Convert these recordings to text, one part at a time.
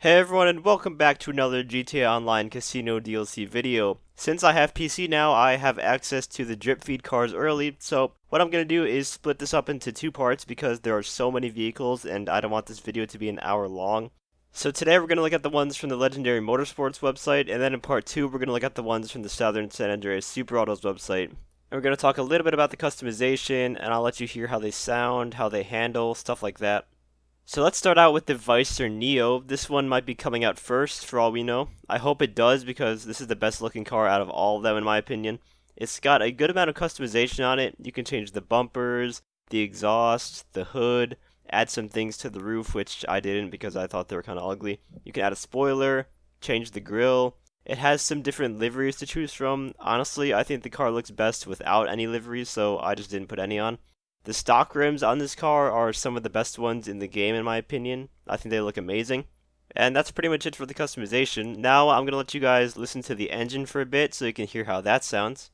Hey everyone, and welcome back to another GTA Online Casino DLC video. Since I have PC now, I have access to the drip feed cars early, so what I'm going to do is split this up into two parts because there are so many vehicles and I don't want this video to be an hour long. So today we're going to look at the ones from the legendary Motorsports website, and then in part 2 we're going to look at the ones from the Southern San Andreas Super Autos website. And we're going to talk a little bit about the customization, and I'll let you hear how they sound, how they handle, stuff like that. So let's start out with the Vicer Neo. This one might be coming out first for all we know. I hope it does because this is the best looking car out of all of them in my opinion. It's got a good amount of customization on it. You can change the bumpers, the exhaust, the hood, add some things to the roof, which I didn't because I thought they were kind of ugly. You can add a spoiler, change the grille. It has some different liveries to choose from. Honestly, I think the car looks best without any liveries, so I just didn't put any on. The stock rims on this car are some of the best ones in the game in my opinion. I think they look amazing. And that's pretty much it for the customization. Now I'm going to let you guys listen to the engine for a bit so you can hear how that sounds.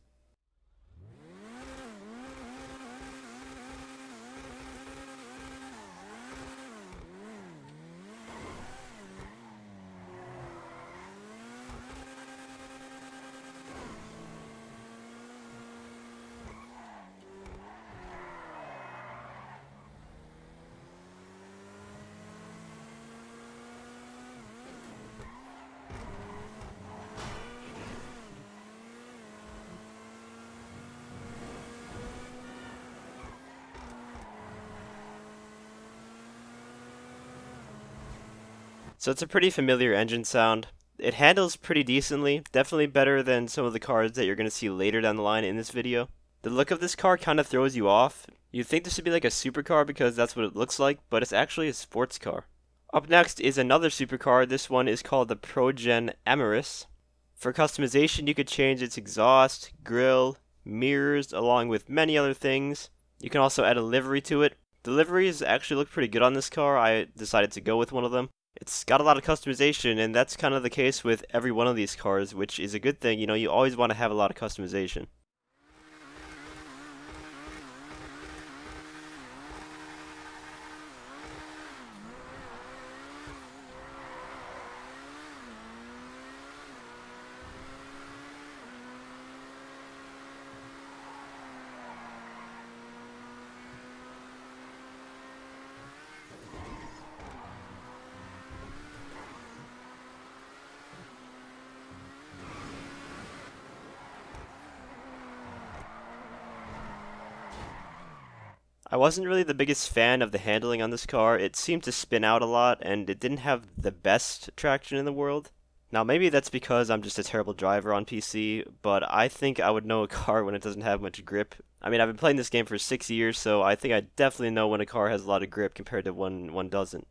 So it's a pretty familiar engine sound. It handles pretty decently, definitely better than some of the cars that you're going to see later down the line in this video. The look of this car kind of throws you off. You'd think this should be like a supercar because that's what it looks like, but it's actually a sports car. Up next is another supercar. This one is called the Progen Amorous. For customization, you could change its exhaust, grille, mirrors, along with many other things. You can also add a livery to it. The liveries actually look pretty good on this car. I decided to go with one of them. It's got a lot of customization, and that's kind of the case with every one of these cars, which is a good thing. You know, you always want to have a lot of customization. I wasn't really the biggest fan of the handling on this car. It seemed to spin out a lot, and it didn't have the best traction in the world. Now, maybe that's because I'm just a terrible driver on PC, but I think I would know a car when it doesn't have much grip. I mean, I've been playing this game for 6 years, so I think I definitely know when a car has a lot of grip compared to when one doesn't.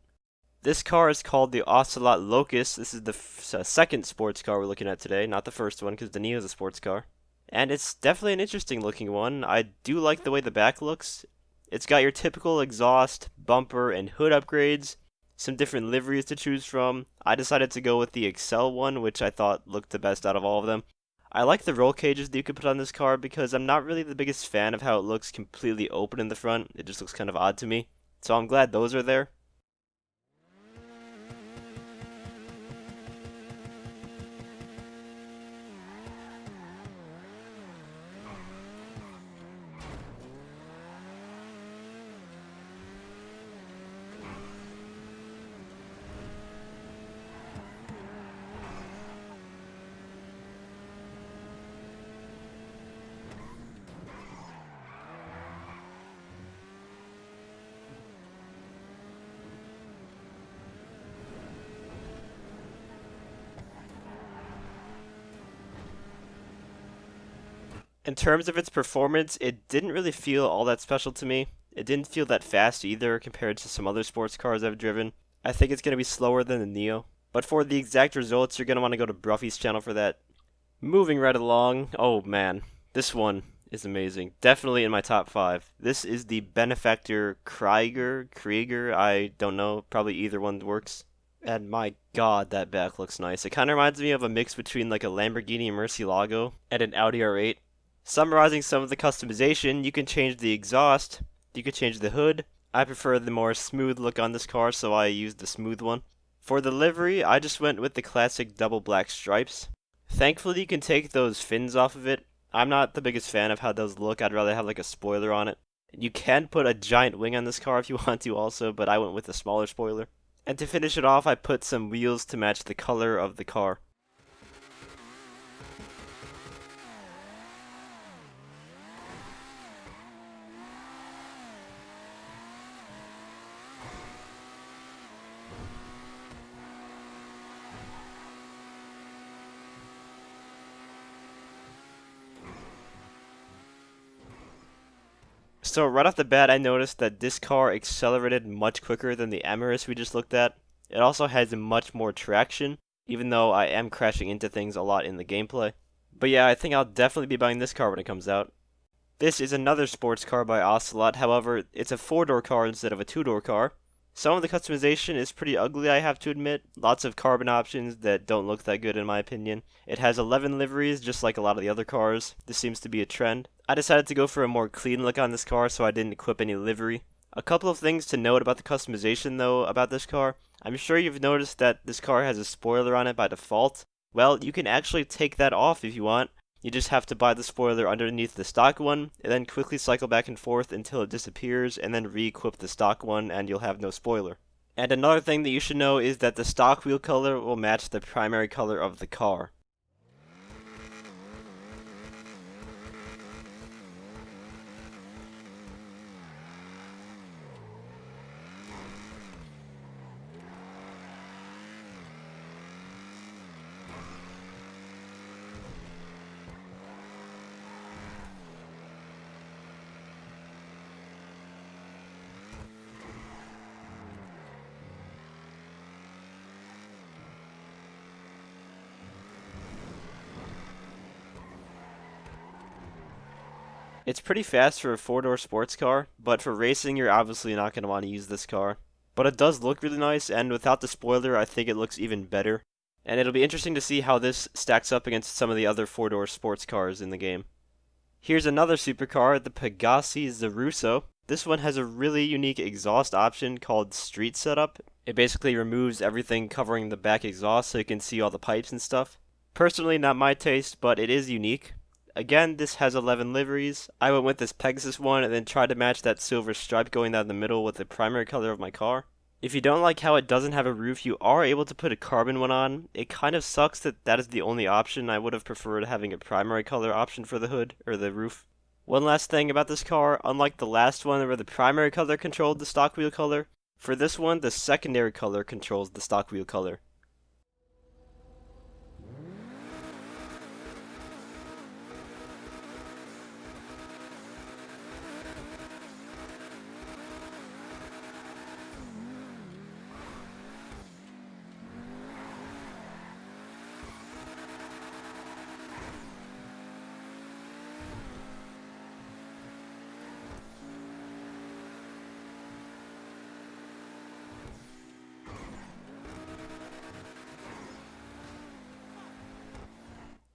This car is called the Ocelot Locus. This is the second sports car we're looking at today, not the first one, because the Neo is a sports car. And it's definitely an interesting looking one. I do like the way the back looks. It's got your typical exhaust, bumper, and hood upgrades, some different liveries to choose from. I decided to go with the Excel one, which I thought looked the best out of all of them. I like the roll cages that you could put on this car because I'm not really the biggest fan of how it looks completely open in the front. It just looks kind of odd to me. So I'm glad those are there. In terms of its performance, it didn't really feel all that special to me. It didn't feel that fast either compared to some other sports cars I've driven. I think it's going to be slower than the Neo. But for the exact results, you're going to want to go to Bruffy's channel for that. Moving right along, oh man, this one is amazing. Definitely in my top 5. This is the Benefactor Krieger, I don't know, probably either one works. And my god, that back looks nice. It kind of reminds me of a mix between like a Lamborghini Murcielago and an Audi R8. Summarizing some of the customization, you can change the exhaust, you can change the hood. I prefer the more smooth look on this car, so I used the smooth one. For the livery, I just went with the classic double black stripes. Thankfully, you can take those fins off of it. I'm not the biggest fan of how those look. I'd rather have like a spoiler on it. You can put a giant wing on this car if you want to also, but I went with a smaller spoiler. And to finish it off, I put some wheels to match the color of the car. So right off the bat, I noticed that this car accelerated much quicker than the Amorous we just looked at. It also has much more traction, even though I am crashing into things a lot in the gameplay. But yeah, I think I'll definitely be buying this car when it comes out. This is another sports car by Ocelot, however, it's a 4-door car instead of a 2-door car. Some of the customization is pretty ugly, I have to admit. Lots of carbon options that don't look that good in my opinion. It has 11 liveries, just like a lot of the other cars. This seems to be a trend. I decided to go for a more clean look on this car, so I didn't equip any livery. A couple of things to note about the customization though about this car. I'm sure you've noticed that this car has a spoiler on it by default. Well, you can actually take that off if you want. You just have to buy the spoiler underneath the stock one, and then quickly cycle back and forth until it disappears, and then re-equip the stock one, and you'll have no spoiler. And another thing that you should know is that the stock wheel color will match the primary color of the car. It's pretty fast for a 4-door sports car, but for racing you're obviously not going to want to use this car. But it does look really nice, and without the spoiler I think it looks even better. And it'll be interesting to see how this stacks up against some of the other 4-door sports cars in the game. Here's another supercar, the Pegassi Zorrusso. This one has a really unique exhaust option called Street Setup. It basically removes everything covering the back exhaust so you can see all the pipes and stuff. Personally, not my taste, but it is unique. Again, this has 11 liveries. I went with this Pegasus one and then tried to match that silver stripe going down the middle with the primary color of my car. If you don't like how it doesn't have a roof, you are able to put a carbon one on. It kind of sucks that that is the only option. I would have preferred having a primary color option for the hood, or the roof. One last thing about this car, unlike the last one where the primary color controlled the stock wheel color, for this one the secondary color controls the stock wheel color.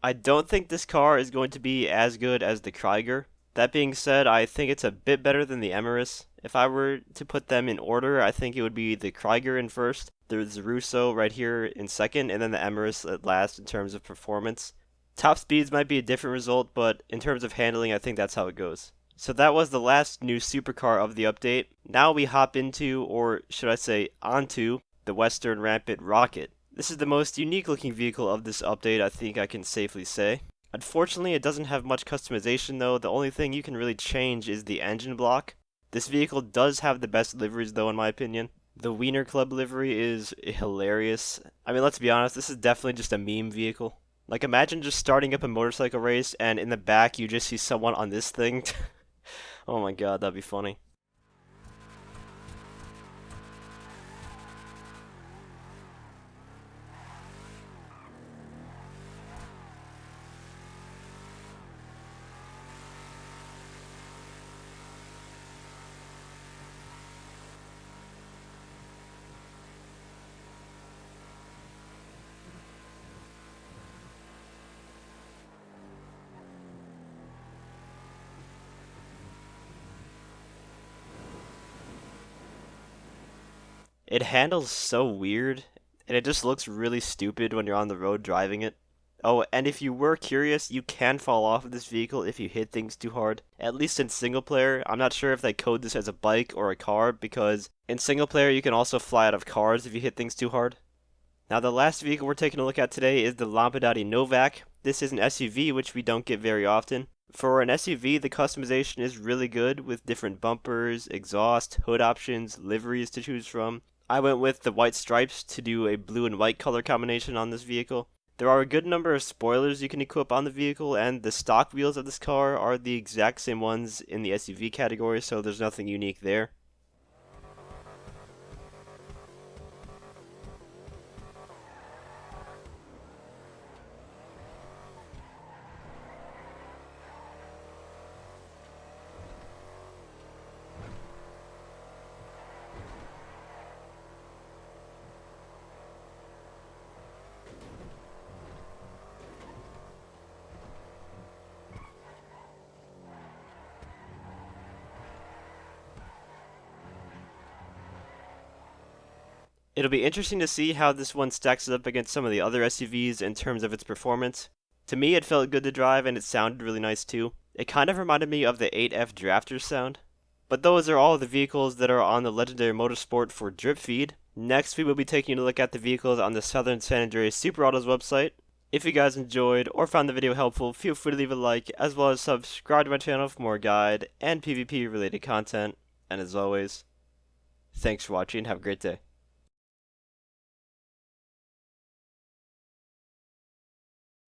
I don't think this car is going to be as good as the Krieger. That being said, I think it's a bit better than the Amorous. If I were to put them in order, I think it would be the Krieger in first, the Zorrusso right here in second, and then the Amorous at last in terms of performance. Top speeds might be a different result, but in terms of handling, I think that's how it goes. So that was the last new supercar of the update. Now we hop into, or should I say onto, the Western Rampant Rocket. This is the most unique looking vehicle of this update, I think I can safely say. Unfortunately, it doesn't have much customization though. The only thing you can really change is the engine block. This vehicle does have the best liveries though in my opinion. The Wiener Club livery is hilarious. I mean, let's be honest, this is definitely just a meme vehicle. Like, imagine just starting up a motorcycle race and in the back you just see someone on this thing. Oh my god, that'd be funny. It handles so weird. and it just looks really stupid when you're on the road driving it. Oh, and if you were curious, you can fall off of this vehicle if you hit things too hard. At least in single player. I'm not sure if they code this as a bike or a car, because in single player you can also fly out of cars if you hit things too hard. Now the last vehicle we're taking a look at today is the Lampadati Novak. This is an SUV, which we don't get very often. For an SUV, the customization is really good with different bumpers, exhaust, hood options, liveries to choose from. I went with the white stripes to do a blue and white color combination on this vehicle. There are a good number of spoilers you can equip on the vehicle, and the stock wheels of this car are the exact same ones in the SUV category, so there's nothing unique there. It'll be interesting to see how this one stacks up against some of the other SUVs in terms of its performance. To me, it felt good to drive and it sounded really nice too. It kind of reminded me of the 8F Drafter's sound. But those are all the vehicles that are on the legendary Motorsport for drip feed. Next, we will be taking a look at the vehicles on the Southern San Andreas Super Autos website. If you guys enjoyed or found the video helpful, feel free to leave a like, as well as subscribe to my channel for more guide and PvP related content. And as always, thanks for watching, have a great day.